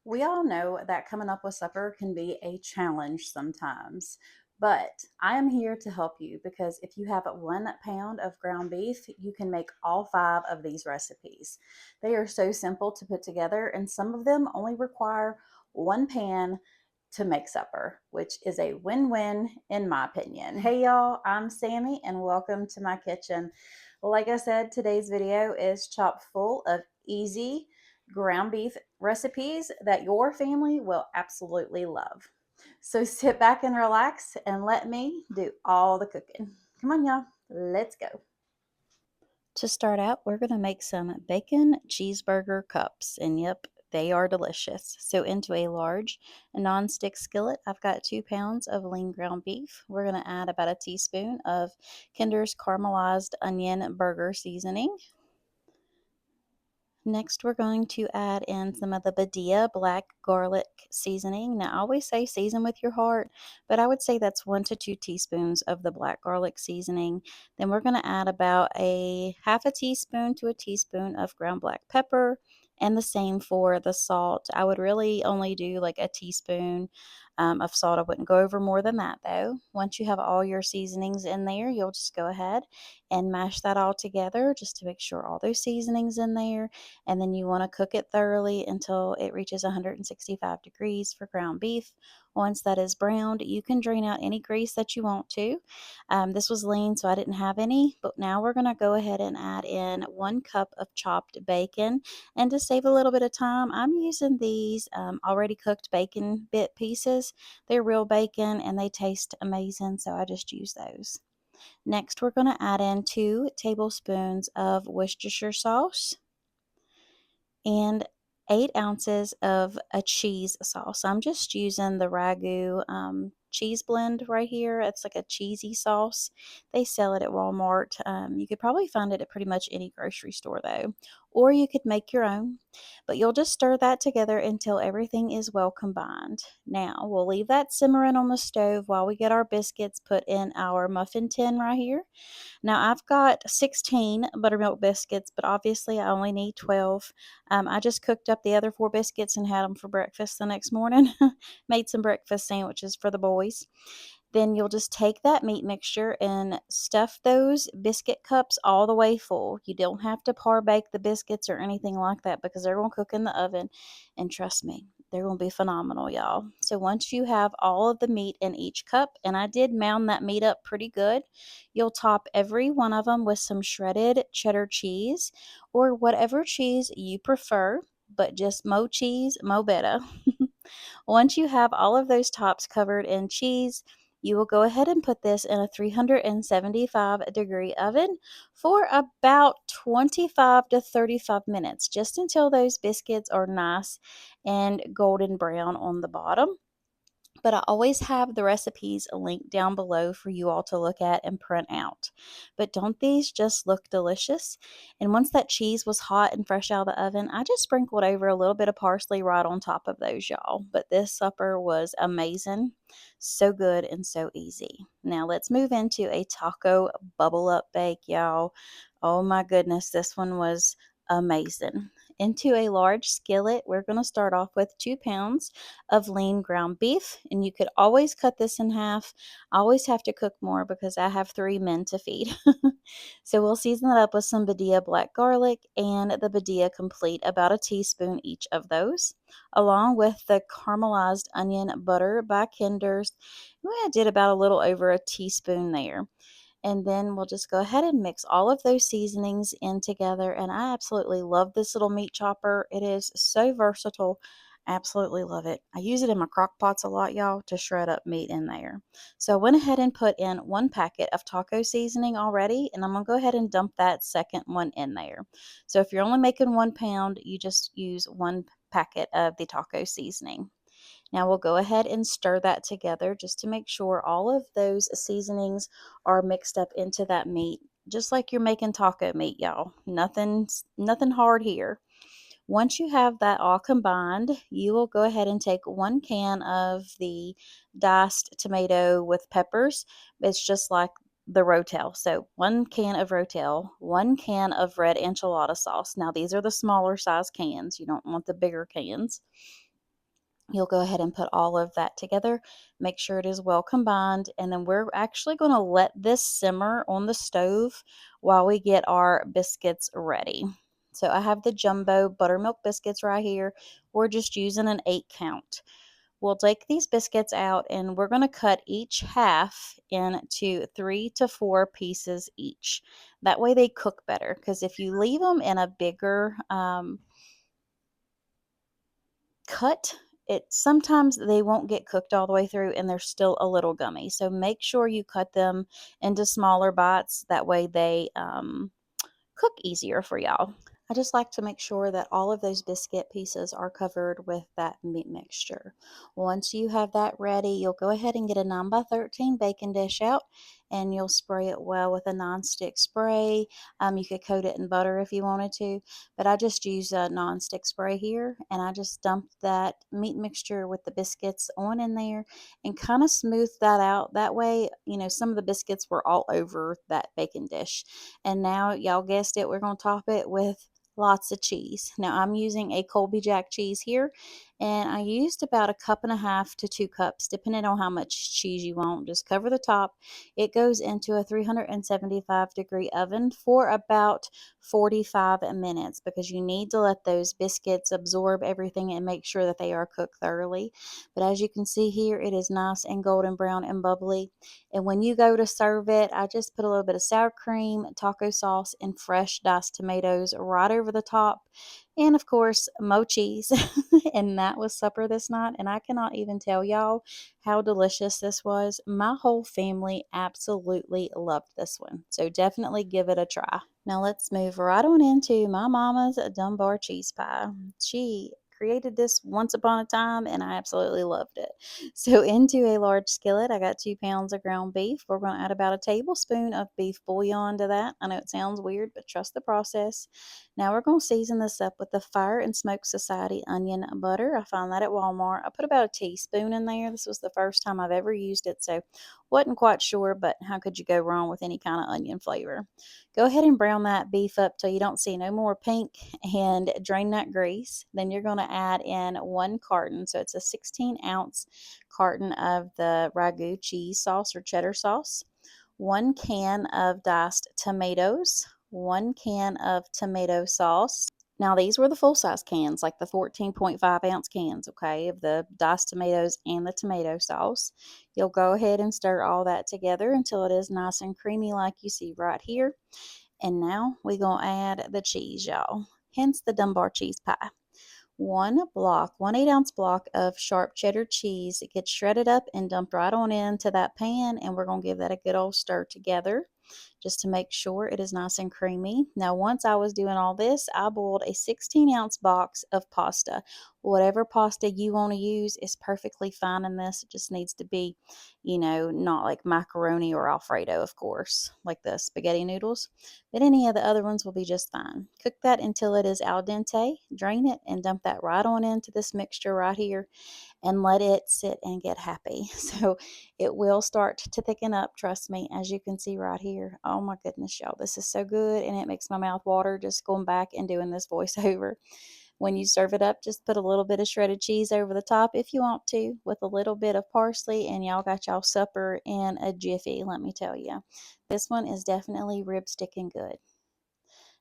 We all know that coming up with supper can be a challenge sometimes, but I am here to help you because if you have 1 pound of ground beef, you can make all 5 of these recipes. They are so simple to put together, and some of them only require 1 pan to make supper, which is a win win in my opinion. Hey y'all, I'm Sammy, and welcome to my kitchen. Like I said, today's video is chock full of easy ground beef recipes that your family will absolutely love. So sit back and relax and let me do all the cooking. Come on, y'all, let's go. To start out, we're going to make some bacon cheeseburger cups, and yep, they are delicious. So, into a large non-stick skillet, I've got 2 pounds of lean ground beef. We're going to add about a teaspoon of Kinder's caramelized onion burger seasoning. Next, we're going to add in some of the Badia black garlic seasoning. Now, I always say season with your heart, but I would say that's 1 to 2 teaspoons of the black garlic seasoning. Then we're going to add about a half a teaspoon to a teaspoon of ground black pepper, and the same for the salt. I would really only do like a teaspoon of salt. I wouldn't go over more than that though. Once you have all your seasonings in there, you'll just go ahead and mash that all together just to make sure all those seasonings in there, and then you want to cook it thoroughly until it reaches 165 degrees for ground beef. Once that is browned, you can drain out any grease that you want to. This was lean, so I didn't have any, but now we're going to go ahead and add in 1 cup of chopped bacon. And to save a little bit of time, I'm using these already cooked bacon bit pieces. They're real bacon and they taste amazing, so I just use those. Next, we're going to add in 2 tablespoons of Worcestershire sauce and 8 ounces of a cheese sauce. I'm just using the Ragu cheese blend right here. It's like a cheesy sauce. They sell it at Walmart. You could probably find it at pretty much any grocery store though, or you could make your own. But you'll just stir that together until everything is well combined. Now we'll leave that simmering on the stove while we get our biscuits put in our muffin tin right here. Now I've got 16 buttermilk biscuits, but obviously I only need 12. I just cooked up the other 4 biscuits and had them for breakfast the next morning. Made some breakfast sandwiches for the boys. Then you'll just take that meat mixture and stuff those biscuit cups all the way full. You don't have to par bake the biscuits or anything like that because they're going to cook in the oven. And trust me, they're going to be phenomenal, y'all. So once you have all of the meat in each cup, and I did mound that meat up pretty good, you'll top every one of them with some shredded cheddar cheese or whatever cheese you prefer, but just mo cheese, mo better. Once you have all of those tops covered in cheese, you will go ahead and put this in a 375-degree oven for about 25 to 35 minutes, just until those biscuits are nice and golden brown on the bottom. But I always have the recipes linked down below for you all to look at and print out. But don't these just look delicious? And once that cheese was hot and fresh out of the oven, I just sprinkled over a little bit of parsley right on top of those, y'all. But this supper was amazing. So good and so easy. Now let's move into a taco bubble up bake, y'all. Oh my goodness, this one was amazing. Into a large skillet, we're going to start off with 2 pounds of lean ground beef, and you could always cut this in half. I always have to cook more because I have 3 men to feed. So we'll season it up with some Badia black garlic and the Badia complete, about a teaspoon each of those, along with the caramelized onion butter by Kinder's. I did about a little over a teaspoon there. And then we'll just go ahead and mix all of those seasonings in together. And I absolutely love this little meat chopper. It is so versatile. Absolutely love it. I use it in my crock pots a lot, y'all, to shred up meat in there. So I went ahead and put in 1 packet of taco seasoning already, and I'm going to go ahead and dump that second one in there. So if you're only making 1 pound, you just use 1 packet of the taco seasoning. Now we'll go ahead and stir that together just to make sure all of those seasonings are mixed up into that meat, just like you're making taco meat, y'all. Nothing hard here. Once you have that all combined, you will go ahead and take 1 can of the diced tomato with peppers. It's just like the Rotel. So 1 can of Rotel, 1 can of red enchilada sauce. Now these are the smaller size cans. You don't want the bigger cans. You'll go ahead and put all of that together, make sure it is well combined, and then we're actually going to let this simmer on the stove while we get our biscuits ready. So I have the jumbo buttermilk biscuits right here. We're just using an 8 count. We'll take these biscuits out and we're going to cut each half into 3 to 4 pieces each. That way they cook better, because if you leave them in a bigger cut, it sometimes they won't get cooked all the way through and they're still a little gummy. So make sure you cut them into smaller bites. That way they cook easier for y'all. I just like to make sure that all of those biscuit pieces are covered with that meat mixture. Once you have that ready, you'll go ahead and get a 9x13 baking dish out and you'll spray it well with a non-stick spray. You could coat it in butter if you wanted to, but I just use a non-stick spray here, and I just dumped that meat mixture with the biscuits on in there and kind of smooth that out. That way, some of the biscuits were all over that baking dish. And now, y'all guessed it, we're going to top it with lots of cheese. Now, I'm using a Colby Jack cheese here, and I used about a cup and a half to 2 cups, depending on how much cheese you want. Just cover the top. It goes into a 375-degree oven for about 45 minutes, because you need to let those biscuits absorb everything and make sure that they are cooked thoroughly. But as you can see here, it is nice and golden brown and bubbly. And when you go to serve it, I just put a little bit of sour cream, taco sauce, and fresh diced tomatoes right over the top. And of course, mo cheese. And that was supper this night. And I cannot even tell y'all how delicious this was. My whole family absolutely loved this one. So definitely give it a try. Now let's move right on into my mama's Dumbar Cheese Pie. She created this once upon a time and I absolutely loved it. So into a large skillet, I got 2 pounds of ground beef. We're going to add about a tablespoon of beef bouillon to that. I know it sounds weird, but trust the process. Now we're going to season this up with the Fire and Smoke Society onion butter. I found that at Walmart. I put about a teaspoon in there. This was the first time I've ever used it, so wasn't quite sure, but how could you go wrong with any kind of onion flavor? Go ahead and brown that beef up till you don't see no more pink, and drain that grease. Then you're going to add in 1 carton, so it's a 16-ounce carton of the ragu cheese sauce or cheddar sauce, 1 can of diced tomatoes, 1 can of tomato sauce. Now, these were the full size cans, like the 14.5-ounce cans, okay, of the diced tomatoes and the tomato sauce. You'll go ahead and stir all that together until it is nice and creamy, like you see right here. And now we're going to add the cheese, y'all, hence the Dumbar Cheese Pie. 1 8-ounce block of sharp cheddar cheese. It gets shredded up and dumped right on into that pan, and we're going to give that a good old stir together just to make sure it is nice and creamy. Now, once I was doing all this, I boiled a 16-ounce box of pasta. Whatever pasta you want to use is perfectly fine in this. It just needs to be, not like macaroni or Alfredo, of course, like the spaghetti noodles. But any of the other ones will be just fine. Cook that until it is al dente. Drain it and dump that right on into this mixture right here, and let it sit and get happy. So it will start to thicken up, trust me, as you can see right here. Oh my goodness, y'all, this is so good, and it makes my mouth water just going back and doing this voiceover. When you serve it up, just put a little bit of shredded cheese over the top if you want to, with a little bit of parsley, and y'all got y'all supper in a jiffy, let me tell you. This one is definitely rib sticking good.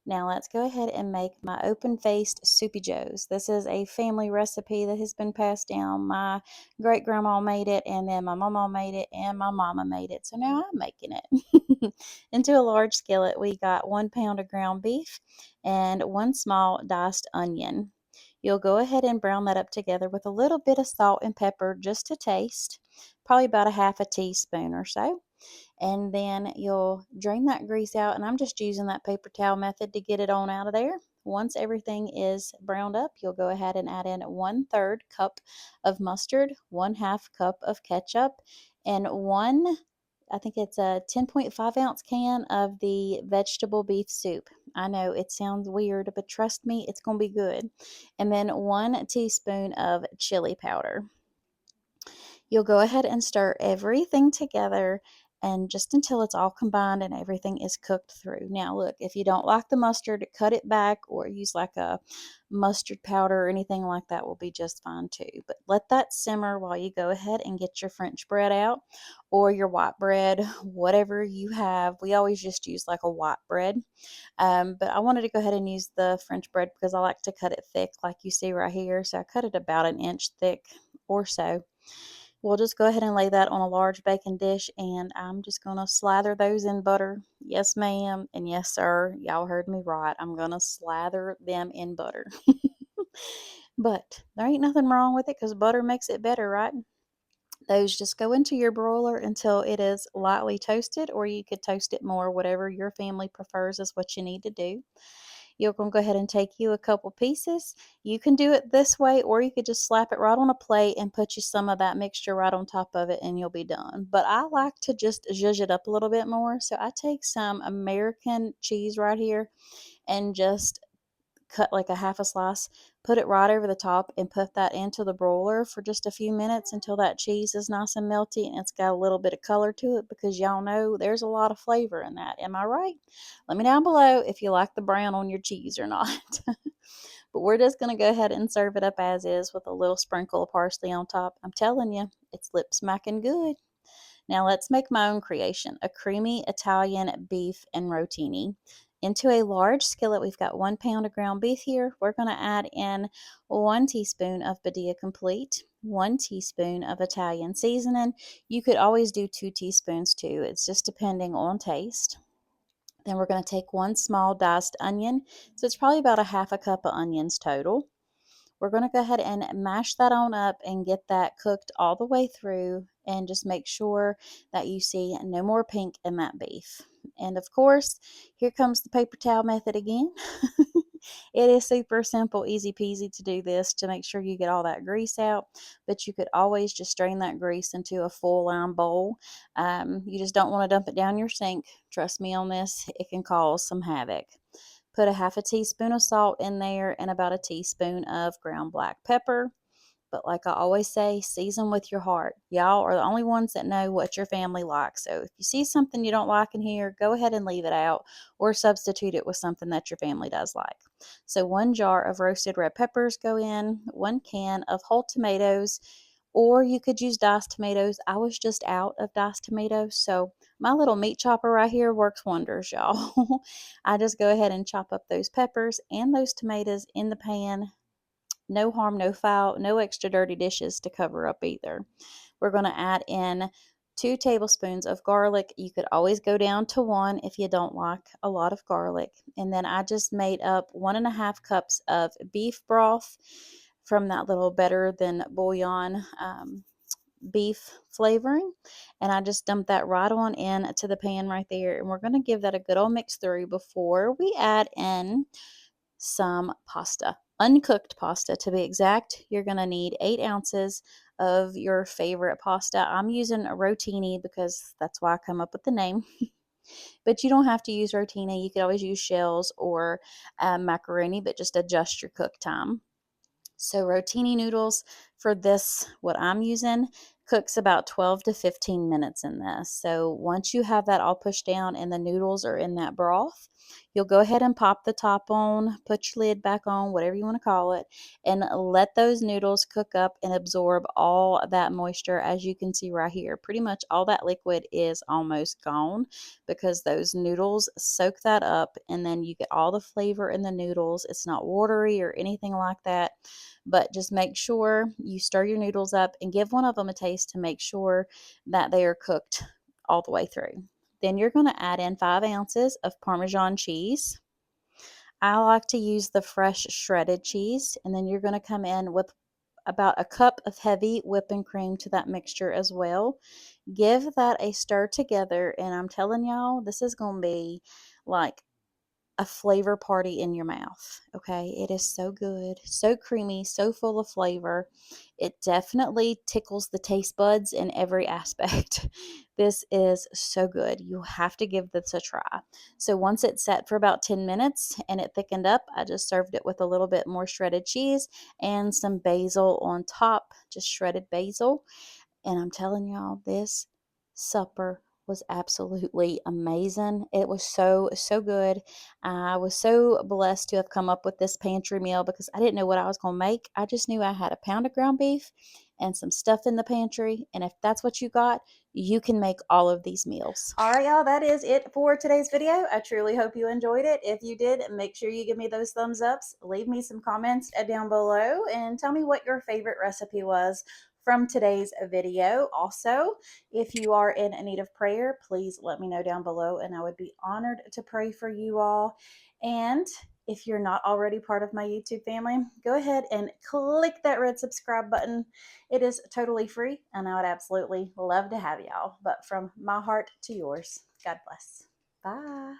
Now let's go ahead and make my open-faced Soupy Joes. This is a family recipe that has been passed down. My great-grandma made it, and then my mama made it, and my mama made it. So now I'm making it. Into a large skillet, we got 1 pound of ground beef and 1 small diced onion. You'll go ahead and brown that up together with a little bit of salt and pepper just to taste, probably about a half a teaspoon or so. And then you'll drain that grease out, and I'm just using that paper towel method to get it on out of there. Once everything is browned up, you'll go ahead and add in 1/3 cup of mustard, 1/2 cup of ketchup, and I think it's a 10.5-ounce can of the vegetable beef soup. I know it sounds weird, but trust me, it's going to be good. And then 1 teaspoon of chili powder. You'll go ahead and stir everything together, and just until it's all combined and everything is cooked through. Now, look, if you don't like the mustard, cut it back or use like a mustard powder or anything like that will be just fine too. But let that simmer while you go ahead and get your French bread out or your white bread, whatever you have. We always just use like a white bread. But I wanted to go ahead and use the French bread because I like to cut it thick like you see right here. So I cut it about an inch thick or so. We'll just go ahead and lay that on a large baking dish, and I'm just going to slather those in butter. Yes, ma'am, and yes, sir. Y'all heard me right. I'm going to slather them in butter. But there ain't nothing wrong with it because butter makes it better, right? Those just go into your broiler until it is lightly toasted, or you could toast it more, whatever your family prefers is what you need to do. You're going to go ahead and take you a couple pieces. You can do it this way, or you could just slap it right on a plate and put you some of that mixture right on top of it, and you'll be done. But I like to just zhuzh it up a little bit more. So I take some American cheese right here and just cut like a half a slice, put it right over the top, and put that into the broiler for just a few minutes until that cheese is nice and melty and it's got a little bit of color to it because y'all know there's a lot of flavor in that. Am I right? Let me down below if you like the brown on your cheese or not. But we're just going to go ahead and serve it up as is with a little sprinkle of parsley on top. I'm telling you, it's lip smacking good. Now let's make my own creation, a creamy Italian beef and rotini. Into a large skillet, we've got 1 pound of ground beef here. We're going to add in 1 teaspoon of Badia Complete, 1 teaspoon of Italian seasoning. You could always do 2 teaspoons too. It's just depending on taste. Then we're going to take 1 small diced onion. So it's probably about a half a cup of onions total. We're going to go ahead and mash that on up and get that cooked all the way through and just make sure that you see no more pink in that beef. And of course, here comes the paper towel method again. It is super simple, easy peasy to do this to make sure you get all that grease out, but you could always just drain that grease into a full line bowl. You just don't want to dump it down your sink. Trust me on this, it can cause some havoc. Put a half a teaspoon of salt in there and about a teaspoon of ground black pepper. But like I always say, season with your heart. Y'all are the only ones that know what your family likes. So if you see something you don't like in here, go ahead and leave it out or substitute it with something that your family does like. So 1 jar of roasted red peppers go in, 1 can of whole tomatoes, or you could use diced tomatoes. I was just out of diced tomatoes, so my little meat chopper right here works wonders, y'all. I just go ahead and chop up those peppers and those tomatoes in the pan. No harm, no foul, no extra dirty dishes to cover up either. We're going to add in 2 tablespoons of garlic. You could always go down to 1 if you don't like a lot of garlic. And then I just made up 1.5 cups of beef broth from that little better than bouillon beef flavoring, and I just dumped that right on in to the pan right there, and we're going to give that a good old mix through before we add in some pasta, uncooked pasta to be exact. You're going to need 8 ounces of your favorite pasta. I'm using a rotini because that's why I come up with the name. But you don't have to use rotini. You could always use shells or macaroni, but just adjust your cook time. So rotini noodles for this, what I'm using, cooks about 12 to 15 minutes in this. So once you have that all pushed down and the noodles are in that broth, you'll go ahead and pop the top on, put your lid back on, whatever you want to call it, and let those noodles cook up and absorb all that moisture. As you can see right here, pretty much all that liquid is almost gone because those noodles soak that up, and then you get all the flavor in the noodles. It's not watery or anything like that. But just make sure you stir your noodles up and give one of them a taste to make sure that they are cooked all the way through. Then you're going to add in 5 ounces of Parmesan cheese. I like to use the fresh shredded cheese, and then you're going to come in with about a cup of heavy whipping cream to that mixture as well. Give that a stir together, and I'm telling y'all, this is going to be like a flavor party in your mouth. Okay, it is so good, so creamy, so full of flavor. It definitely tickles the taste buds in every aspect. This is so good. You have to give this a try. So once it's set for about 10 minutes and it thickened up, I just served it with a little bit more shredded cheese and some basil on top, just shredded basil. And I'm telling y'all, this supper was absolutely amazing. It was so, so good. I was so blessed to have come up with this pantry meal because I didn't know what I was going to make. I just knew I had a pound of ground beef and some stuff in the pantry. And if that's what you got, you can make all of these meals. All right, y'all, that is it for today's video. I truly hope you enjoyed it. If you did, make sure you give me those thumbs ups. Leave me some comments down below and tell me what your favorite recipe was from today's video. Also, if you are in need of prayer, please let me know down below and I would be honored to pray for you all. And if you're not already part of my YouTube family, go ahead and click that red subscribe button. It is totally free and I would absolutely love to have y'all. But from my heart to yours, God bless. Bye.